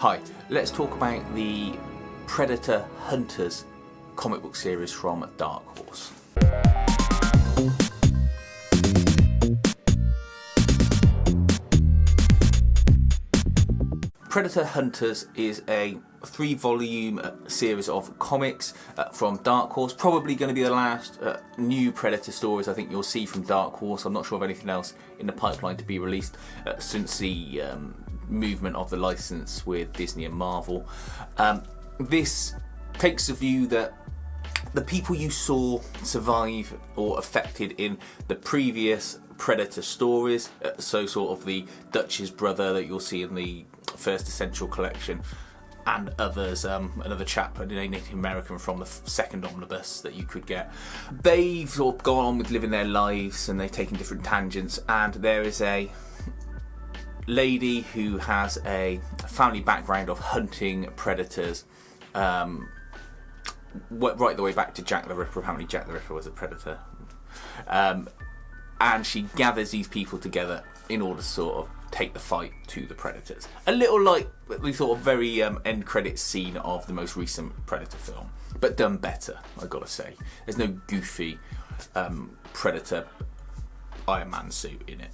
Hi, let's talk about the Predator Hunters comic book series from Dark Horse. Predator Hunters is a 3-volume series of comics from Dark Horse. Probably going to be the last new Predator stories I think you'll see from Dark Horse. I'm not sure of anything else in the pipeline to be released since the movement of the license with Disney and Marvel. This takes the view that the people you saw survive or affected in the previous Predator stories, so sort of the Dutch's brother that you'll see in the First Essential collection, and others, another chap, a Native American from the second omnibus that you could get. They've sort of gone on with living their lives and they've taken different tangents, and there is a lady who has a family background of hunting predators, right the way back to Jack the Ripper. Apparently Jack the Ripper was a predator. And she gathers these people together in order to sort of take the fight to the predators. A little like the sort of very end credits scene of the most recent Predator film, but done better, I gotta say. There's no goofy Predator Iron Man suit in it.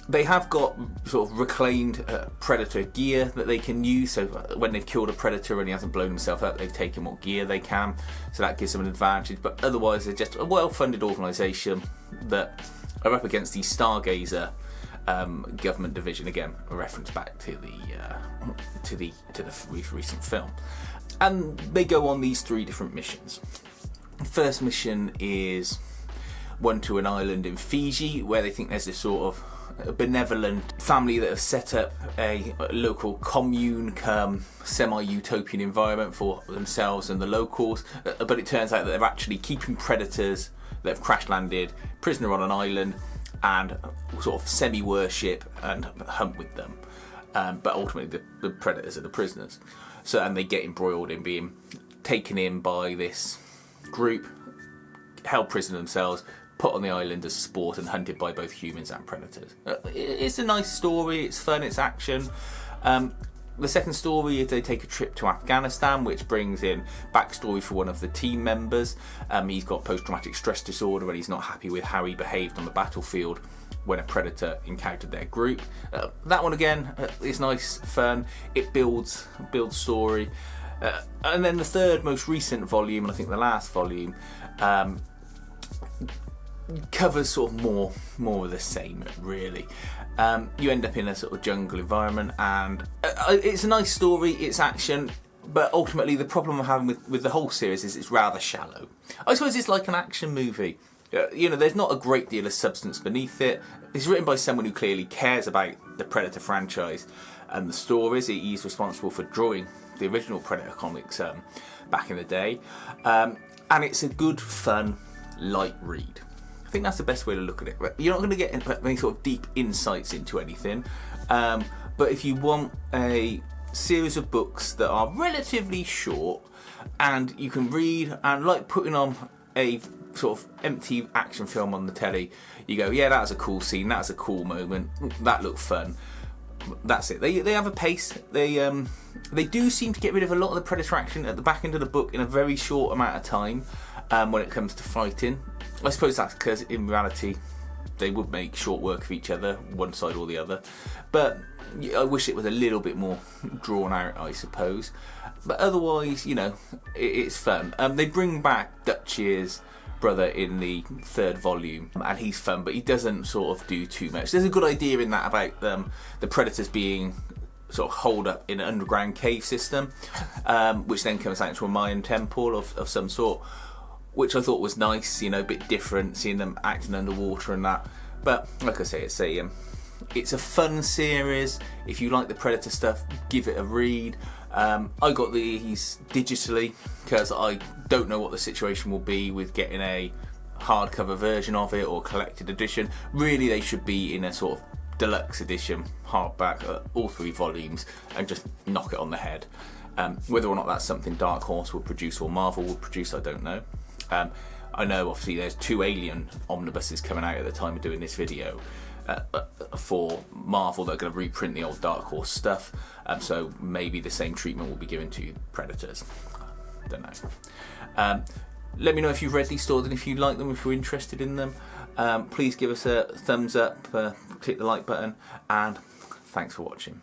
They have got sort of reclaimed Predator gear that they can use, so when they've killed a Predator and he hasn't blown himself up, they've taken what gear they can, so that gives them an advantage. But otherwise they're just a well-funded organisation that are up against the Stargazer government division, again a reference back to the recent film. And they go on these 3 different missions. The first mission is one to an island in Fiji, where they think there's this sort of a benevolent family that have set up a local commune come semi-utopian environment for themselves and the locals, but it turns out that they're actually keeping predators that have crash landed prisoner on an island and sort of semi-worship and hunt with them, but ultimately the predators are the prisoners. So, and they get embroiled in being taken in by this group, held prisoner themselves, put on the island as sport and hunted by both humans and predators. It's a nice story, it's fun, it's action. The second story is they take a trip to Afghanistan, which brings in backstory for one of the team members. He's got post-traumatic stress disorder and he's not happy with how he behaved on the battlefield when a predator encountered their group. That one again is nice, fun, it builds story. And then the third most recent volume, and I think the last volume, covers sort of more of the same, really. You end up in a sort of jungle environment, and it's a nice story, it's action, but ultimately the problem I'm having with the whole series is it's rather shallow. I suppose it's like an action movie. You know, there's not a great deal of substance beneath it. It's written by someone who clearly cares about the Predator franchise and the stories. He's responsible for drawing the original Predator comics back in the day. And it's a good, fun, light read. I think that's the best way to look at it. You're not going to get any sort of deep insights into anything, but if you want a series of books that are relatively short and you can read, and like putting on a sort of empty action film on the telly, you go, yeah, that was a cool scene, that's a cool moment, that looked fun. That's it. They have a pace. They do seem to get rid of a lot of the Predator action at the back end of the book in a very short amount of time when it comes to fighting. I suppose that's because in reality they would make short work of each other, one side or the other. But I wish it was a little bit more drawn out, I suppose. But otherwise, you know, it's fun. They bring back Dutch's brother in the 3rd volume, and he's fun, but he doesn't sort of do too much. There's a good idea in that about the predators being sort of holed up in an underground cave system, which then comes out into a Mayan temple of some sort, which I thought was nice, you know, a bit different, seeing them acting underwater and that. But like I say, it's a fun series. If you like the Predator stuff, give it a read. I got these digitally because I don't know what the situation will be with getting a hardcover version of it or collected edition. Really, they should be in a sort of deluxe edition, hardback, all 3 volumes, and just knock it on the head. Whether or not that's something Dark Horse will produce or Marvel will produce, I don't know. I know obviously there's 2 Alien omnibuses coming out at the time of doing this video, for Marvel that are going to reprint the old Dark Horse stuff. So maybe the same treatment will be given to Predators. Don't know. Let me know if you've read these stories and if you like them, if you're interested in them. Please give us a thumbs up, click the like button, and thanks for watching.